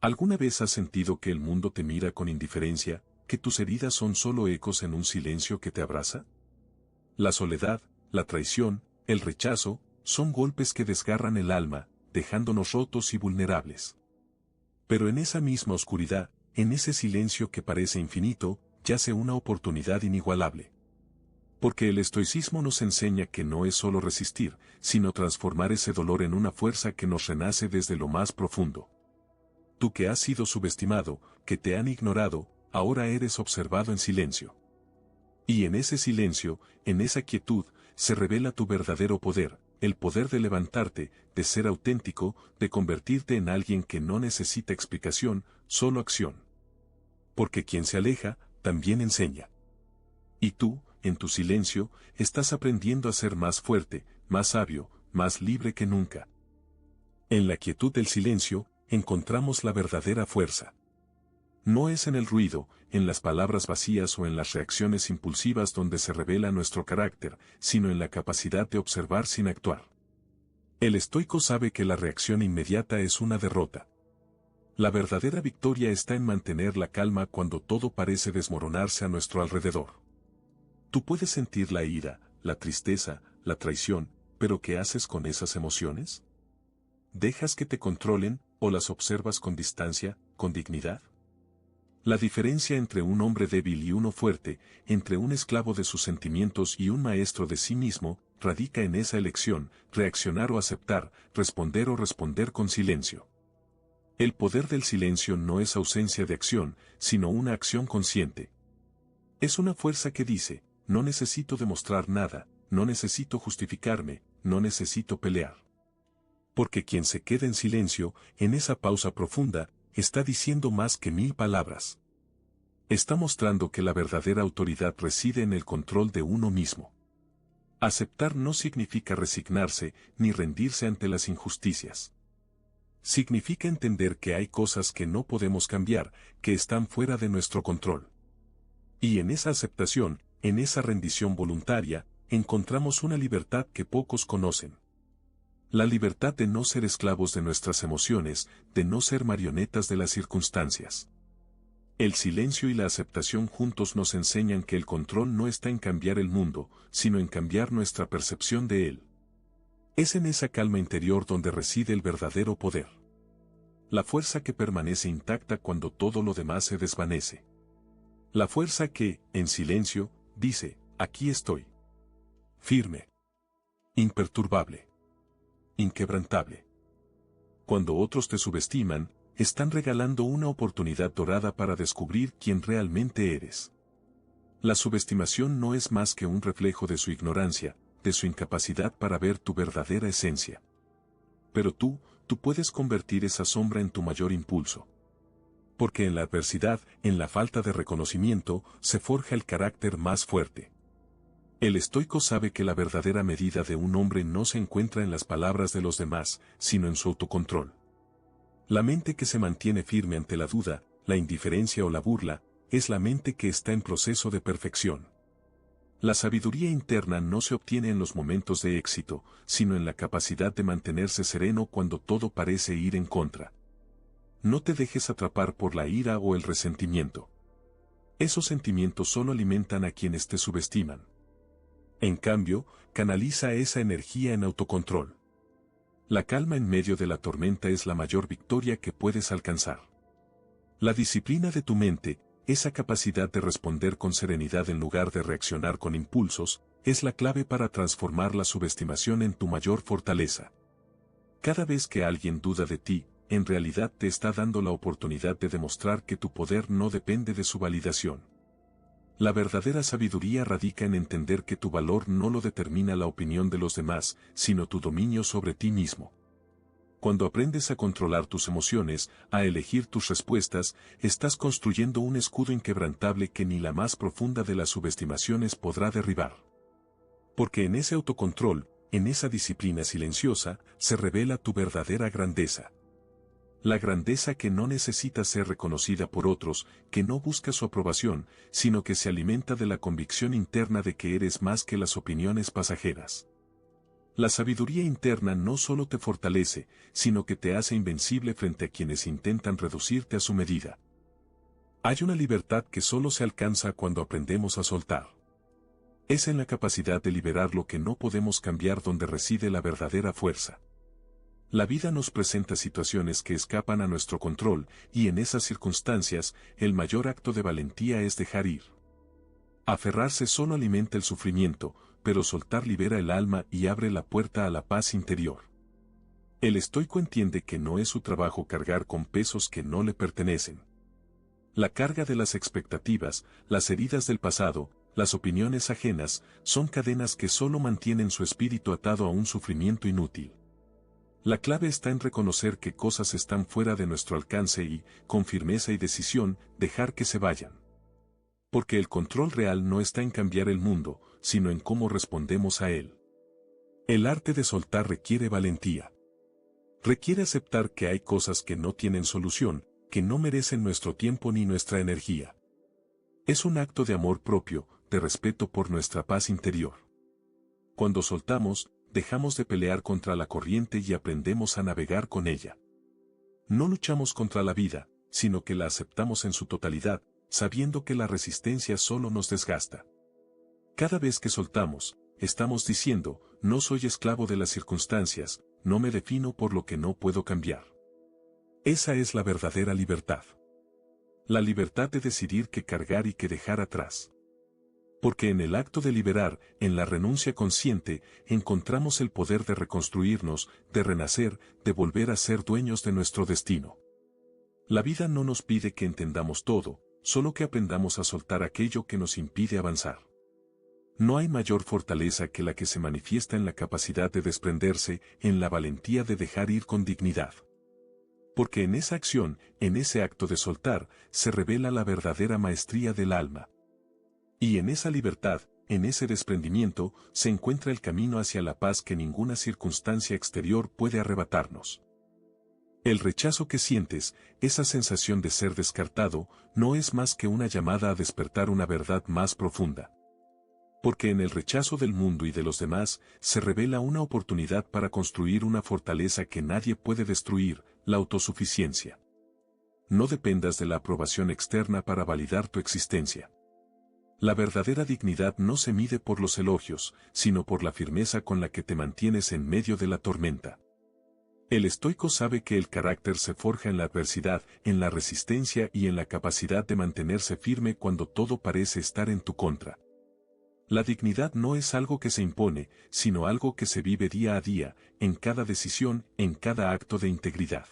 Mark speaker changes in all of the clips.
Speaker 1: ¿Alguna vez has sentido que el mundo te mira con indiferencia, que tus heridas son solo ecos en un silencio que te abraza? La soledad, la traición, el rechazo, son golpes que desgarran el alma, dejándonos rotos y vulnerables. Pero en esa misma oscuridad, en ese silencio que parece infinito, yace una oportunidad inigualable. Porque el estoicismo nos enseña que no es solo resistir, sino transformar ese dolor en una fuerza que nos renace desde lo más profundo. Tú que has sido subestimado, que te han ignorado, ahora eres observado en silencio. Y en ese silencio, en esa quietud, se revela tu verdadero poder, el poder de levantarte, de ser auténtico, de convertirte en alguien que no necesita explicación, solo acción. Porque quien se aleja, también enseña. Y tú, en tu silencio, estás aprendiendo a ser más fuerte, más sabio, más libre que nunca. En la quietud del silencio, encontramos la verdadera fuerza. No es en el ruido, en las palabras vacías o en las reacciones impulsivas donde se revela nuestro carácter, sino en la capacidad de observar sin actuar. El estoico sabe que la reacción inmediata es una derrota. La verdadera victoria está en mantener la calma cuando todo parece desmoronarse a nuestro alrededor. Tú puedes sentir la ira, la tristeza, la traición, pero ¿qué haces con esas emociones? ¿Dejas que te controlen o las observas con distancia, con dignidad? La diferencia entre un hombre débil y uno fuerte, entre un esclavo de sus sentimientos y un maestro de sí mismo, radica en esa elección, reaccionar o aceptar, responder o responder con silencio. El poder del silencio no es ausencia de acción, sino una acción consciente. Es una fuerza que dice, no necesito demostrar nada, no necesito justificarme, no necesito pelear. Porque quien se queda en silencio, en esa pausa profunda, está diciendo más que 1000 palabras. Está mostrando que la verdadera autoridad reside en el control de uno mismo. Aceptar no significa resignarse ni rendirse ante las injusticias. Significa entender que hay cosas que no podemos cambiar, que están fuera de nuestro control. Y en esa aceptación, en esa rendición voluntaria, encontramos una libertad que pocos conocen. La libertad de no ser esclavos de nuestras emociones, de no ser marionetas de las circunstancias. El silencio y la aceptación juntos nos enseñan que el control no está en cambiar el mundo, sino en cambiar nuestra percepción de él. Es en esa calma interior donde reside el verdadero poder. La fuerza que permanece intacta cuando todo lo demás se desvanece. La fuerza que, en silencio, dice, aquí estoy. Firme. Imperturbable. Inquebrantable. Cuando otros te subestiman, están regalando una oportunidad dorada para descubrir quién realmente eres. La subestimación no es más que un reflejo de su ignorancia, de su incapacidad para ver tu verdadera esencia. Pero tú puedes convertir esa sombra en tu mayor impulso. Porque en la adversidad, en la falta de reconocimiento, se forja el carácter más fuerte. El estoico sabe que la verdadera medida de un hombre no se encuentra en las palabras de los demás, sino en su autocontrol. La mente que se mantiene firme ante la duda, la indiferencia o la burla, es la mente que está en proceso de perfección. La sabiduría interna no se obtiene en los momentos de éxito, sino en la capacidad de mantenerse sereno cuando todo parece ir en contra. No te dejes atrapar por la ira o el resentimiento. Esos sentimientos solo alimentan a quienes te subestiman. En cambio, canaliza esa energía en autocontrol. La calma en medio de la tormenta es la mayor victoria que puedes alcanzar. La disciplina de tu mente, esa capacidad de responder con serenidad en lugar de reaccionar con impulsos, es la clave para transformar la subestimación en tu mayor fortaleza. Cada vez que alguien duda de ti, en realidad te está dando la oportunidad de demostrar que tu poder no depende de su validación. La verdadera sabiduría radica en entender que tu valor no lo determina la opinión de los demás, sino tu dominio sobre ti mismo. Cuando aprendes a controlar tus emociones, a elegir tus respuestas, estás construyendo un escudo inquebrantable que ni la más profunda de las subestimaciones podrá derribar. Porque en ese autocontrol, en esa disciplina silenciosa, se revela tu verdadera grandeza. La grandeza que no necesita ser reconocida por otros, que no busca su aprobación, sino que se alimenta de la convicción interna de que eres más que las opiniones pasajeras. La sabiduría interna no solo te fortalece, sino que te hace invencible frente a quienes intentan reducirte a su medida. Hay una libertad que solo se alcanza cuando aprendemos a soltar. Es en la capacidad de liberar lo que no podemos cambiar donde reside la verdadera fuerza. La vida nos presenta situaciones que escapan a nuestro control, y en esas circunstancias, el mayor acto de valentía es dejar ir. Aferrarse solo alimenta el sufrimiento, pero soltar libera el alma y abre la puerta a la paz interior. El estoico entiende que no es su trabajo cargar con pesos que no le pertenecen. La carga de las expectativas, las heridas del pasado, las opiniones ajenas, son cadenas que solo mantienen su espíritu atado a un sufrimiento inútil. La clave está en reconocer que cosas están fuera de nuestro alcance y, con firmeza y decisión, dejar que se vayan. Porque el control real no está en cambiar el mundo, sino en cómo respondemos a él. El arte de soltar requiere valentía. Requiere aceptar que hay cosas que no tienen solución, que no merecen nuestro tiempo ni nuestra energía. Es un acto de amor propio, de respeto por nuestra paz interior. Cuando soltamos, dejamos de pelear contra la corriente y aprendemos a navegar con ella. No luchamos contra la vida, sino que la aceptamos en su totalidad, sabiendo que la resistencia solo nos desgasta. Cada vez que soltamos, estamos diciendo, no soy esclavo de las circunstancias, no me defino por lo que no puedo cambiar. Esa es la verdadera libertad. La libertad de decidir qué cargar y qué dejar atrás. Porque en el acto de liberar, en la renuncia consciente, encontramos el poder de reconstruirnos, de renacer, de volver a ser dueños de nuestro destino. La vida no nos pide que entendamos todo, solo que aprendamos a soltar aquello que nos impide avanzar. No hay mayor fortaleza que la que se manifiesta en la capacidad de desprenderse, en la valentía de dejar ir con dignidad. Porque en esa acción, en ese acto de soltar, se revela la verdadera maestría del alma. Y en esa libertad, en ese desprendimiento, se encuentra el camino hacia la paz que ninguna circunstancia exterior puede arrebatarnos. El rechazo que sientes, esa sensación de ser descartado, no es más que una llamada a despertar una verdad más profunda. Porque en el rechazo del mundo y de los demás, se revela una oportunidad para construir una fortaleza que nadie puede destruir, la autosuficiencia. No dependas de la aprobación externa para validar tu existencia. La verdadera dignidad no se mide por los elogios, sino por la firmeza con la que te mantienes en medio de la tormenta. El estoico sabe que el carácter se forja en la adversidad, en la resistencia y en la capacidad de mantenerse firme cuando todo parece estar en tu contra. La dignidad no es algo que se impone, sino algo que se vive día a día, en cada decisión, en cada acto de integridad.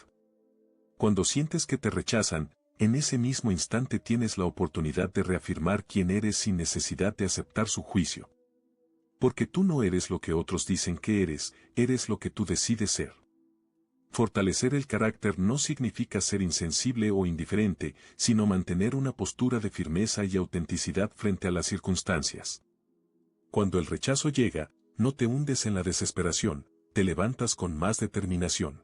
Speaker 1: Cuando sientes que te rechazan, en ese mismo instante tienes la oportunidad de reafirmar quién eres sin necesidad de aceptar su juicio. Porque tú no eres lo que otros dicen que eres, eres lo que tú decides ser. Fortalecer el carácter no significa ser insensible o indiferente, sino mantener una postura de firmeza y autenticidad frente a las circunstancias. Cuando el rechazo llega, no te hundes en la desesperación, te levantas con más determinación.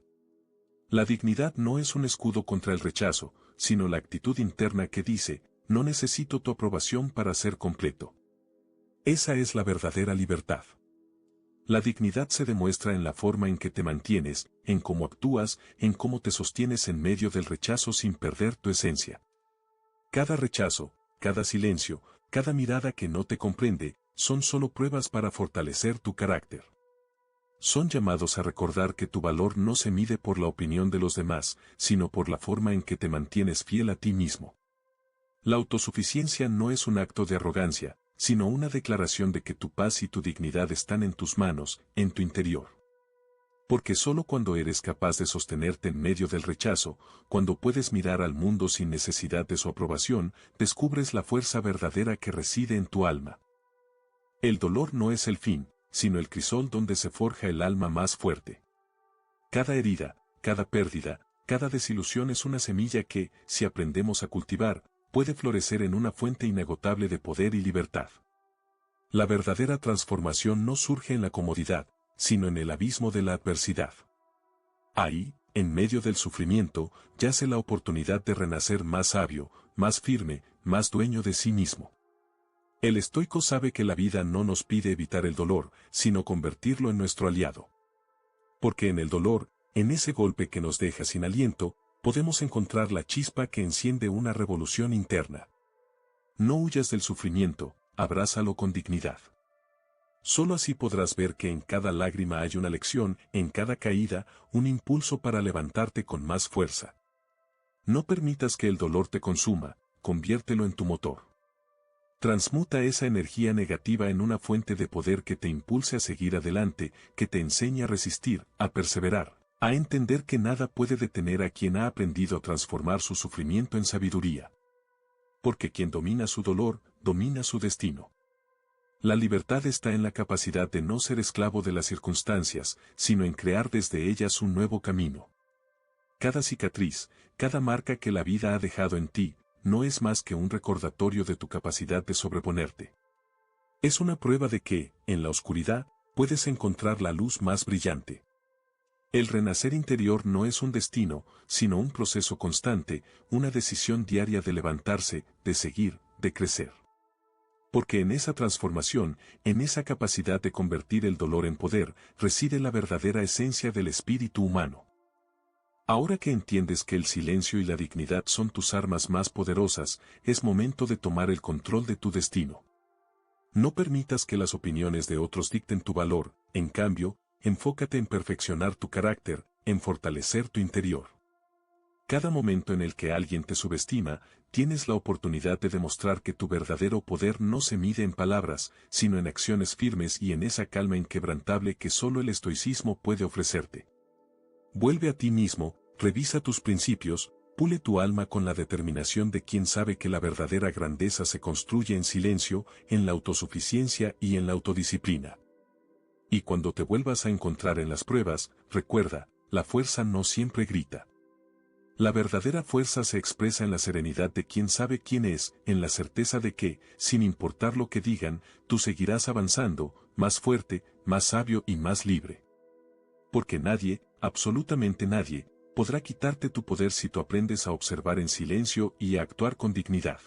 Speaker 1: La dignidad no es un escudo contra el rechazo, sino la actitud interna que dice, no necesito tu aprobación para ser completo. Esa es la verdadera libertad. La dignidad se demuestra en la forma en que te mantienes, en cómo actúas, en cómo te sostienes en medio del rechazo sin perder tu esencia. Cada rechazo, cada silencio, cada mirada que no te comprende, son solo pruebas para fortalecer tu carácter. Son llamados a recordar que tu valor no se mide por la opinión de los demás, sino por la forma en que te mantienes fiel a ti mismo. La autosuficiencia no es un acto de arrogancia, sino una declaración de que tu paz y tu dignidad están en tus manos, en tu interior. Porque solo cuando eres capaz de sostenerte en medio del rechazo, cuando puedes mirar al mundo sin necesidad de su aprobación, descubres la fuerza verdadera que reside en tu alma. El dolor no es el fin, sino el crisol donde se forja el alma más fuerte. Cada herida, cada pérdida, cada desilusión es una semilla que, si aprendemos a cultivar, puede florecer en una fuente inagotable de poder y libertad. La verdadera transformación no surge en la comodidad, sino en el abismo de la adversidad. Ahí, en medio del sufrimiento, yace la oportunidad de renacer más sabio, más firme, más dueño de sí mismo. El estoico sabe que la vida no nos pide evitar el dolor, sino convertirlo en nuestro aliado. Porque en el dolor, en ese golpe que nos deja sin aliento, podemos encontrar la chispa que enciende una revolución interna. No huyas del sufrimiento, abrázalo con dignidad. Solo así podrás ver que en cada lágrima hay una lección, en cada caída, un impulso para levantarte con más fuerza. No permitas que el dolor te consuma, conviértelo en tu motor. Transmuta esa energía negativa en una fuente de poder que te impulse a seguir adelante, que te enseñe a resistir, a perseverar, a entender que nada puede detener a quien ha aprendido a transformar su sufrimiento en sabiduría. Porque quien domina su dolor, domina su destino. La libertad está en la capacidad de no ser esclavo de las circunstancias, sino en crear desde ellas un nuevo camino. Cada cicatriz, cada marca que la vida ha dejado en ti, no es más que un recordatorio de tu capacidad de sobreponerte. Es una prueba de que, en la oscuridad, puedes encontrar la luz más brillante. El renacer interior no es un destino, sino un proceso constante, una decisión diaria de levantarse, de seguir, de crecer. Porque en esa transformación, en esa capacidad de convertir el dolor en poder, reside la verdadera esencia del espíritu humano. Ahora que entiendes que el silencio y la dignidad son tus armas más poderosas, es momento de tomar el control de tu destino. No permitas que las opiniones de otros dicten tu valor, en cambio, enfócate en perfeccionar tu carácter, en fortalecer tu interior. Cada momento en el que alguien te subestima, tienes la oportunidad de demostrar que tu verdadero poder no se mide en palabras, sino en acciones firmes y en esa calma inquebrantable que solo el estoicismo puede ofrecerte. Vuelve a ti mismo, revisa tus principios, pule tu alma con la determinación de quien sabe que la verdadera grandeza se construye en silencio, en la autosuficiencia y en la autodisciplina. Y cuando te vuelvas a encontrar en las pruebas, recuerda, la fuerza no siempre grita. La verdadera fuerza se expresa en la serenidad de quien sabe quién es, en la certeza de que, sin importar lo que digan, tú seguirás avanzando, más fuerte, más sabio y más libre. Porque nadie, absolutamente nadie, podrá quitarte tu poder si tú aprendes a observar en silencio y a actuar con dignidad.